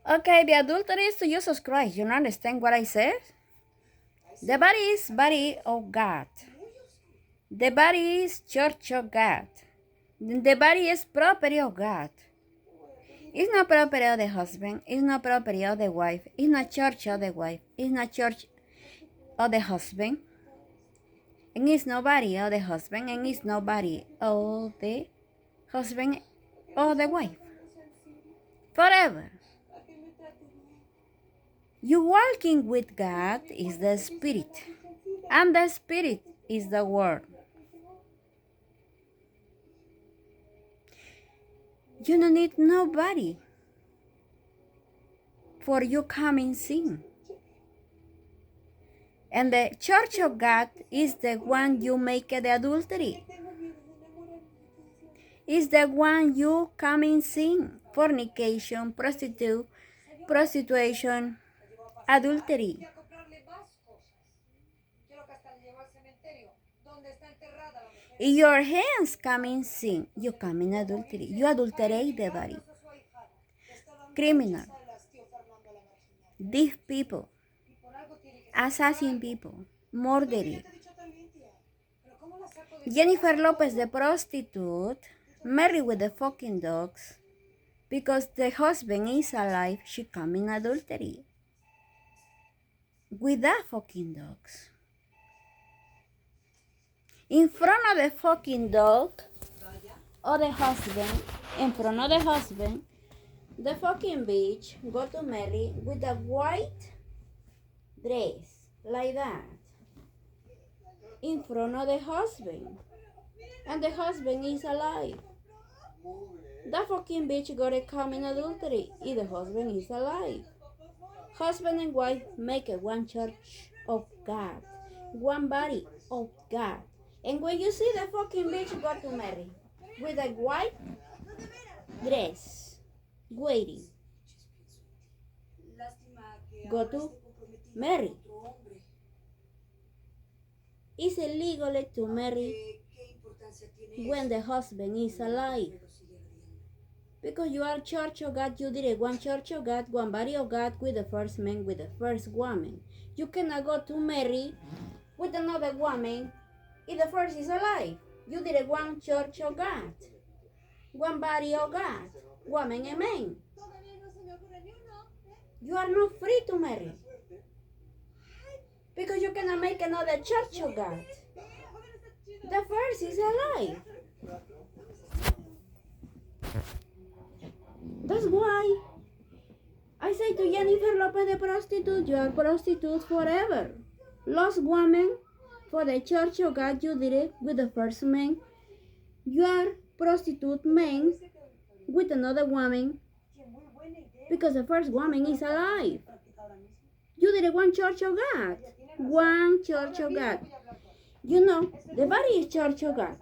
Okay, the adulteries to Jesus Christ. You understand what I said? The body is body of God. The body is church of God. The body is property of God. It's not property of the husband. It's not property of the wife. It's not church of the wife. It's not church of the husband. And it's nobody of the husband. And it's nobody of the husband or the wife. Forever. You walking with God is the Spirit. And the Spirit is the Word. You don't need nobody for you coming sin. And the church of God is the one you make the adultery. Is the one you come in sin. Fornication, prostitution, adultery. In your hands come in sin. You come in adultery. You adulterate the body. Criminal. Thief people. Assassin people. Murderer. Jennifer Lopez, the prostitute, married with the fucking dogs. Because the husband is alive, she come in adultery. With the fucking dogs. In front of the fucking dog, or the husband, in front of the husband, the fucking bitch go to marry with a white dress, like that. In front of the husband. And the husband is alive. The fucking bitch gotta come in adultery if the husband is alive. Husband and wife make a one church of God. One body of God. And when you see the fucking bitch go to marry with a white dress, waiting, go to marry. It's illegal to marry when the husband is alive. Because you are church of God, you did it. One church of God, one body of God with the first man, with the first woman. You cannot go to marry with another woman if the first is alive. You did it one church of God. One body of God. Woman and man. You are not free to marry. Because you cannot make another church of God. The first is alive. That's why I say to Jennifer Lopez, the prostitute, you are prostitute forever. Lost woman, for the church of God, you did it with the first man. You are prostitute man with another woman because the first woman is alive. You did it one church of God. One church of God. You know, the body is church of God.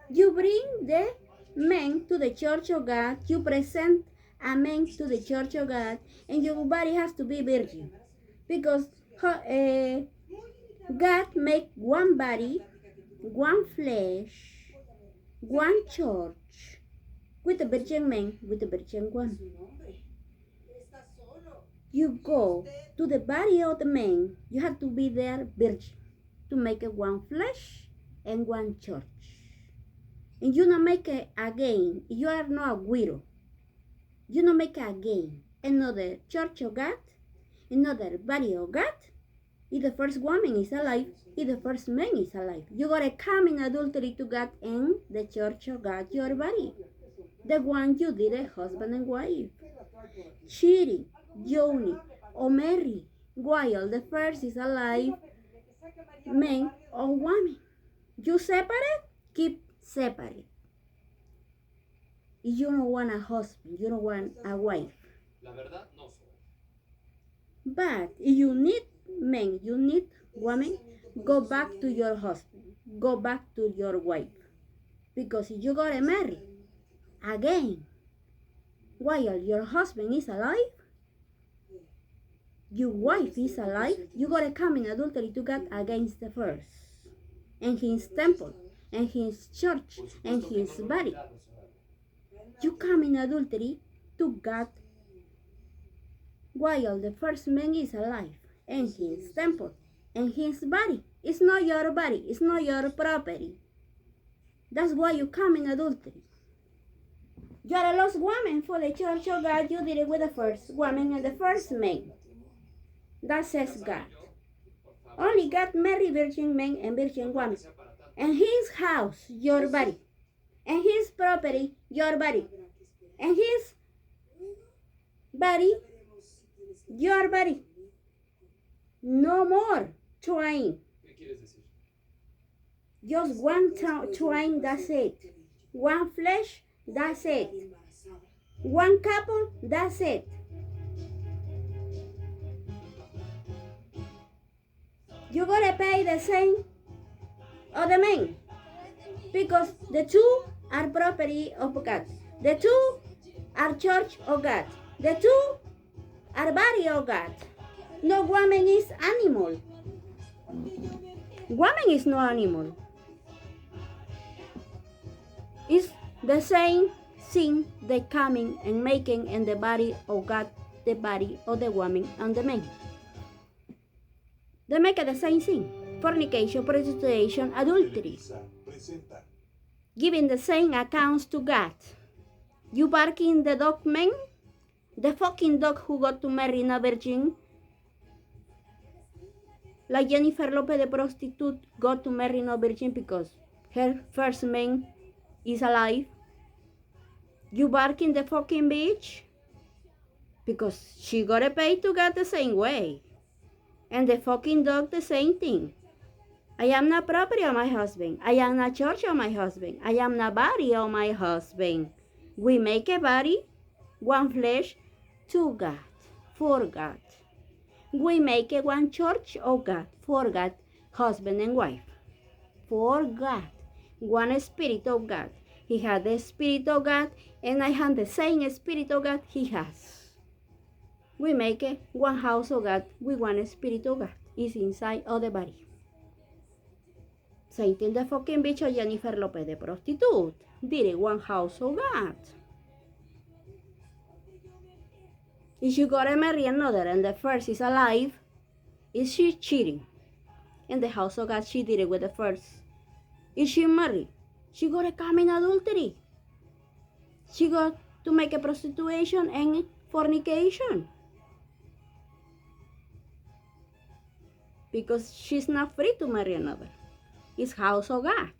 You bring the man to the church of God. You present a man to the church of God. And your body has to be virgin. Because God make one body, one flesh, one church. With the virgin man, with the virgin one. You go to the body of the man. You have to be there virgin. To make it one flesh and one church. And you not make it again. You are not a widow. You not make it again. Another church of God. Another body of God. If the first woman is alive. If the first man is alive. You gotta come in adultery to God and the church of God, your body. The one you did a husband and wife. Cheating, Johnny, or Mary. While the first is alive. Man or woman. You separate, keep separate. You don't want a husband, you don't want a wife. But if you need men, you need woman, go back to your husband. Go back to your wife. Because if you gotta marry again, while your husband is alive, your wife is alive, you gotta come in adultery to God against the first. And his temple, and his church, and his body. You come in adultery to God while the first man is alive, and his temple, and his body. It's not your body, it's not your property. That's why you come in adultery. You are a lost woman for the church of God. You did it with the first woman and the first man. That says God. Only God married virgin men and virgin women. And his house, your body. And his property, your body. And his body, your body. No more twain. Just one twain, that's it. One flesh, that's it. One couple, that's it. You gotta pay the same of the men, because the two are property of God. The two are church of God. The two are body of God. No woman is animal. Woman is no animal. It's the same sin they coming and making in the body of God, the body of the woman and the man. They make the same thing. Fornication, prostitution, adultery. Giving the same accounts to God. You barking the dog man, the fucking dog who got to marry a virgin. Like Jennifer Lopez, the prostitute, got to marry a virgin because her first man is alive. You barking the fucking bitch because she gotta pay to God the same way. And the fucking dog the same thing. I am not property of my husband. I am not church of my husband. I am not body of my husband. We make a body, one flesh, to God, for God. We make a one church of God, for God, husband and wife. For God, one spirit of God. He had the spirit of God, and I have the same spirit of God he has. We make it one house of God with one spirit of God. It's inside of the body. Same thing the fucking bitch of Jennifer Lopez, the prostitute, did it one house of God. If you gotta marry another and the first is alive, is she cheating? In the house of God, she did it with the first. Is she married? She gotta come in adultery. She got to make a prostitution and fornication. Because she's not free to marry another. It's house of God.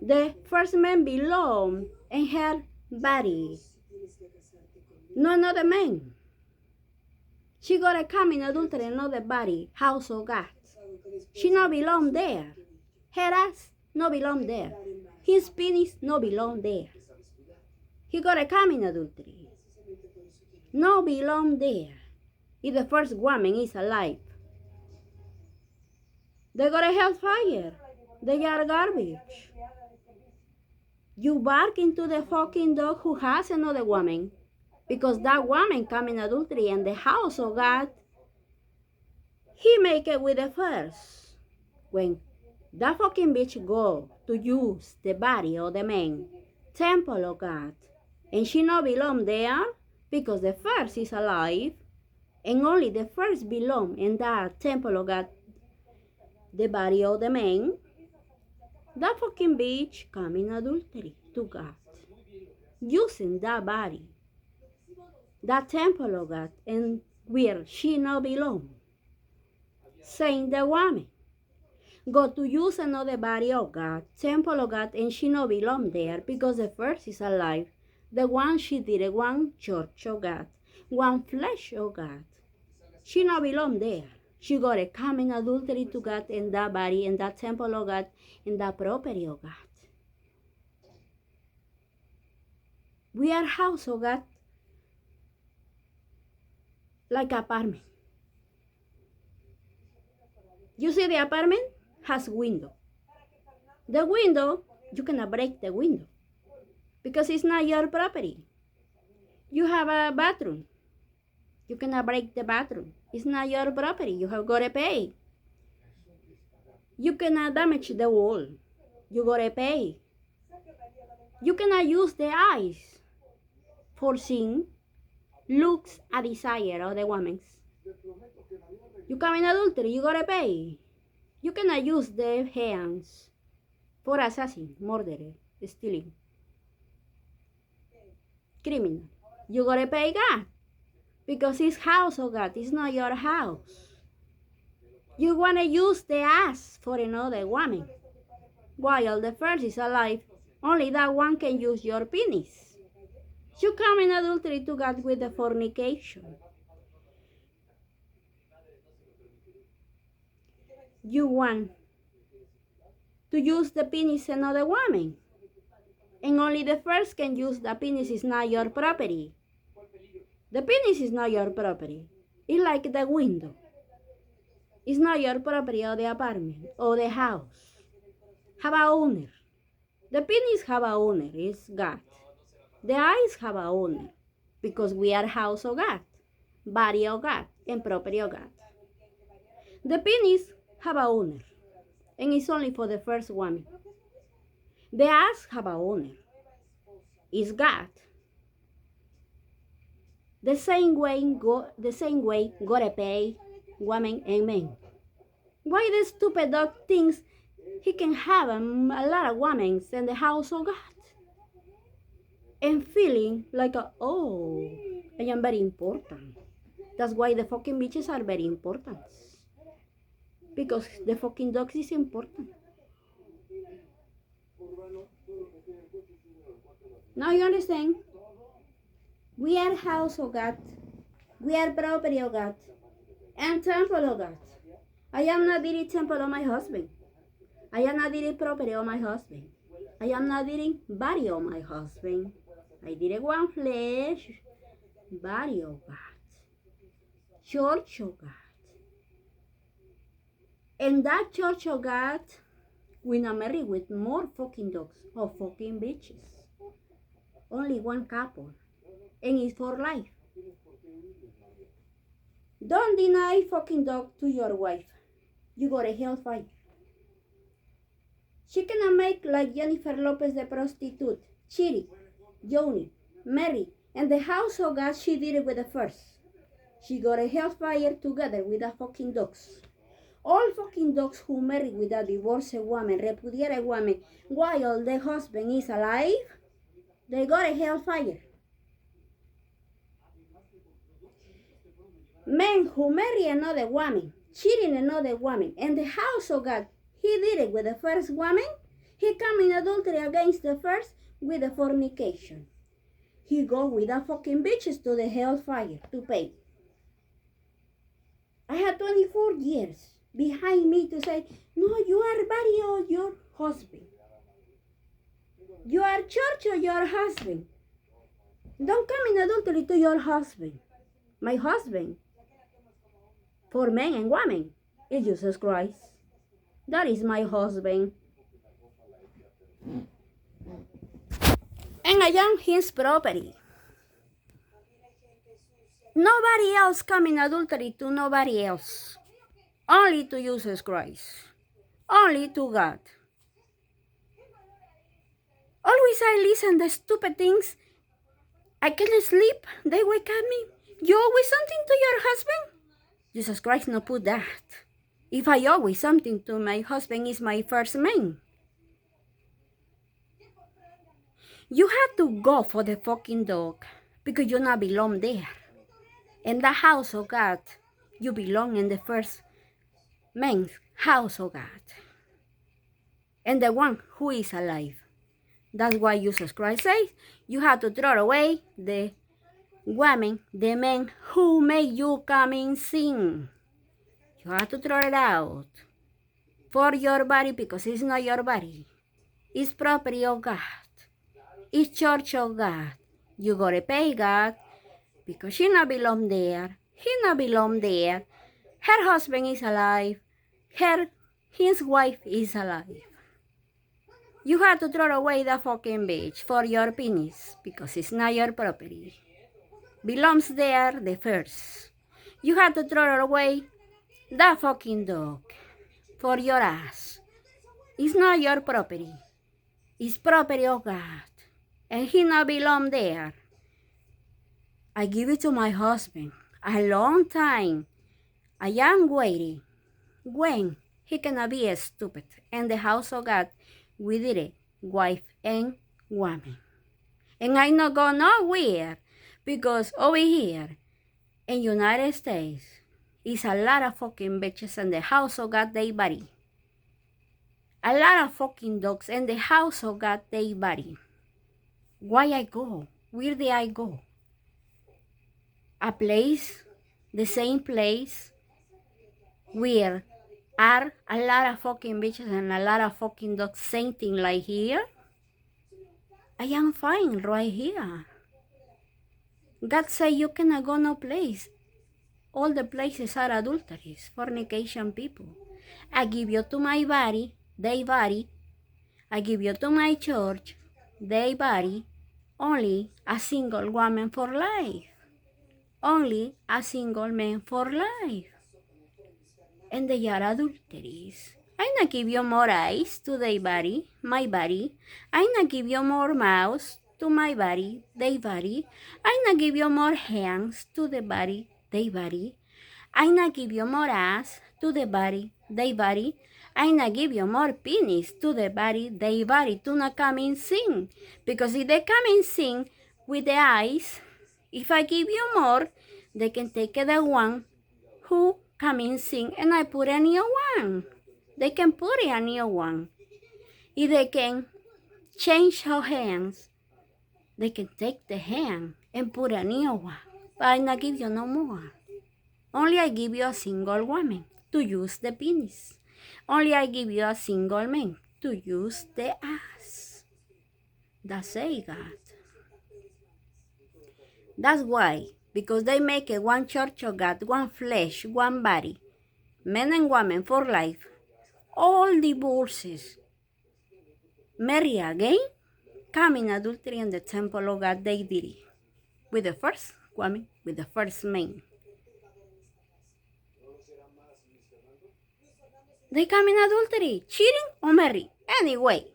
The first man belonged in her body. No another man. She gotta come in adultery in another body, house of God. She no belong there. Her ass no belong there. His penis no belong there. He gotta come in adultery. No belong there. If the first woman is alive, they got a hellfire. They are garbage. You bark into the fucking dog who has another woman, because that woman come in adultery in the house of God. He make it with the first. When that fucking bitch go to use the body of the man, temple of God, and she no belong there because the first is alive, and only the first belong in that temple of God, the body of the man, that fucking bitch come in adultery to God, using that body, that temple of God, and where she no belong. Saying the woman go to use another body of God, temple of God, and she no belong there because the first is alive. The one she did, one church of God, one flesh of God. She no belong there. She got to come in adultery to God in that body, in that temple of God, in that property of God. We are house of God, like apartment. You see the apartment has window. The window, you cannot break the window because it's not your property. You have a bathroom. You cannot break the bathroom. It's not your property. You have got to pay. You cannot damage the wall. You got to pay. You cannot use the eyes for sin. looks a desire of the woman's. You commit adultery, you gotta pay. You cannot use the hands for assassin, murderer, stealing, criminal. You gotta pay God because it's house of God. It's not your house. You wanna use the ass for another woman, while the first is alive. Only that one can use your penis. You come in adultery to God with the fornication. You want to use the penis another woman, and only the first can use the penis. Is not your property. The penis is not your property. It's like the window. It's not your property or the apartment or the house. Have a owner. The penis have a owner. It's God. The eyes have a owner because we are house of God, body of God, and property of God. The penis have a owner, and it's only for the first woman. The eyes have a owner. It's God. The same way, gotta pay women and men. Why the stupid dog thinks he can have a lot of women in the house of God and feeling like, oh, I am very important. That's why the fucking bitches are very important. Because the fucking dogs is important. Now you understand? We are house of God. We are property of God. And temple of God. I am not the temple of my husband. I am not the property of my husband. I am not the body of my husband. I did one flesh, body of God, church of God. And that church of God, we not marry with more fucking dogs or fucking bitches. Only one couple, and it's for life. Don't deny fucking dog to your wife. You got a hellfire. She cannot make like Jennifer Lopez the prostitute, Chiri, Joni, Mary, and the house of God. She did it with the first. She got a hellfire together with the fucking dogs. All fucking dogs who marry with a divorced woman, repudiated woman, while the husband is alive, they got a hellfire. Men who marry another woman, cheating another woman, and the house of God, he did it with the first woman, he come in adultery against the first with the fornication. He go with the fucking bitches to the hellfire to pay. I had 24 years behind me to say, no, you are body of your husband. You are church of your husband. Don't come in adultery to your husband. My husband, for men and women, is Jesus Christ. That is my husband. And I am his property. Nobody else come in adultery to nobody else. Only to Jesus Christ. Only to God. Always I listen to stupid things. I can't sleep. They wake up me. You always something to your husband? Jesus Christ no put that. If I always something to my husband is my first man. You have to go for the fucking dog because you not belong there. In the house of God, you belong in the first man's house of God. And the one who is alive. That's why Jesus Christ says you have to throw away the woman, the man who made you come in sin. You have to throw it out for your body because it's not your body. It's property of God. It's church of God. You gotta pay God because she not belong there. He not belong there. Her husband is alive. His wife is alive. You have to throw away the fucking bitch for your penis because it's not your property. Belongs there the first. You have to throw away the fucking dog for your ass. It's not your property. It's property of God. And he not belong there. I give it to my husband a long time. I am waiting. When he cannot be stupid. In the house of God, we did it, wife and woman. And I not go nowhere because over here in United States is a lot of fucking bitches in the house of God, they body. A lot of fucking dogs in the house of God, they body. Why I go? Where did I go? A place, the same place where are a lot of fucking bitches and a lot of fucking dogs, same thing like here. I am fine right here. God say you cannot go no place. All the places are adulteries, fornication people. I give you to my body, they body. I give you to my church, they body. Only a single woman for life. Only a single man for life. And they are adulteries. I not give you more eyes to their body, my body. I not give you more mouths to my body, their body. I not give you more hands to the body, their body. I not give you more ass to the body, their body. I not give you more penis to the body, their body, to not come and sing. Because if they come and sing with the eyes, if I give you more, they can take the one who come and sing and I put a new one. They can put a new one. If they can change her hands, they can take the hand and put a new one. But I not give you no more. Only I give you a single woman to use the penis. Only I give you a single man to use the ass. That's say God. That's why, because they make a one church of God, one flesh, one body, men and women for life, all divorces, marry again, come in adultery in the temple of God, they did it. With the first woman, with the first man. They come in adultery, cheating or marry. Anyway,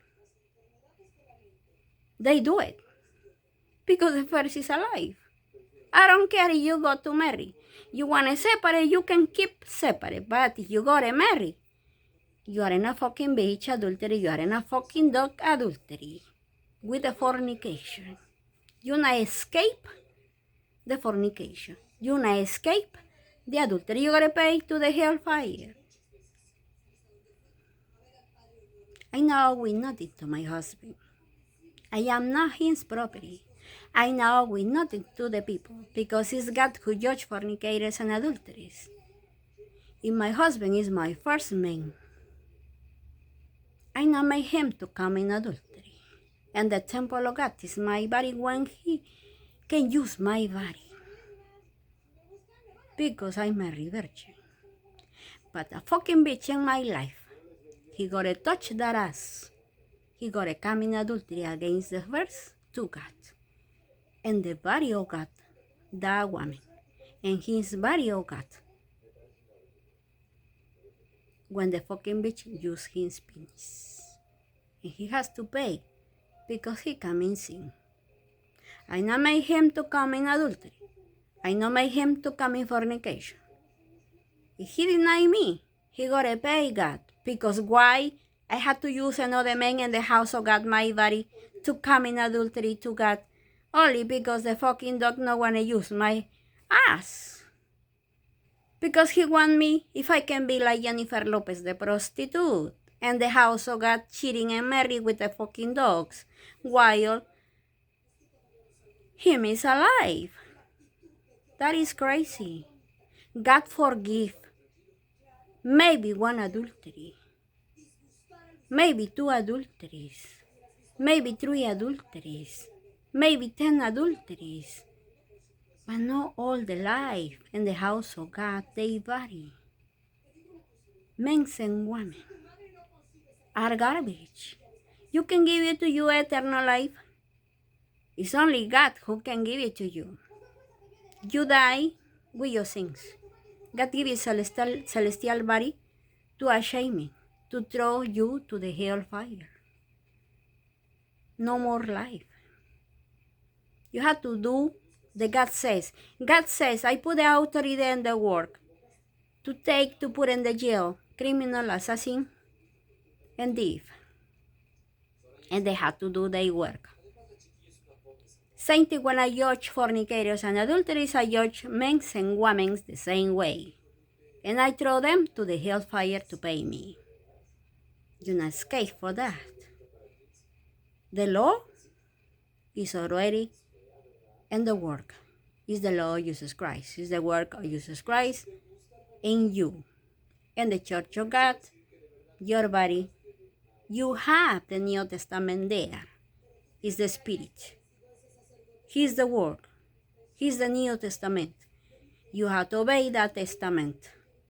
they do it. Because the first is alive. I don't care if you go to marry. You want to separate, you can keep separate. But if you go to marry, you are in a fucking bitch adultery. You are in a fucking dog adultery. With the fornication. You not escape the fornication. You not escape the adultery. You gotta pay to the hellfire. I know we nothing to my husband. I am not his property. I know we nothing to the people, because it's God who judge fornicators and adulteries. If my husband is my first man, I not make him to come in adultery. And the temple of God is my body when he can use my body. Because I'm a virgin. But a fucking bitch in my life, he gotta touch that ass. He gotta come in adultery against the first to God. And the body of God, that woman, and his body of God. When the fucking bitch use his penis. And he has to pay because he come in sin. I not make him to come in adultery. I not make him to come in fornication. If he deny me, he gotta pay God. Because why? I had to use another man in the house of God, my body, to come in adultery to God. Only because the fucking dog no wanna use my ass. Because he want me, if I can be like Jennifer Lopez, the prostitute, and the house of God cheating and married with the fucking dogs, while him is alive. That is crazy. God forgive. Maybe one adultery. Maybe two adulteries. Maybe three adulteries. Maybe 10 adulteries. But not all the life in the house of God, they vary. Men and women are garbage. You can give it to you eternal life. It's only God who can give it to you. You die with your sins. God give you celestial body to a shaming, to throw you to the hellfire. No more life. You have to do The God says, I put the authority in the work to put in the jail criminal, assassin, and thief. And they have to do their work. Same thing when I judge fornicators and adulteries, I judge men and women the same way. And I throw them to the hellfire to pay me. You not escape for that. The law is already in the work. It's the law of Jesus Christ. It's the work of Jesus Christ in you. In the church of God, your body, you have the New Testament there. It's the Spirit. He's the Word. He's the New Testament. You have to obey that testament.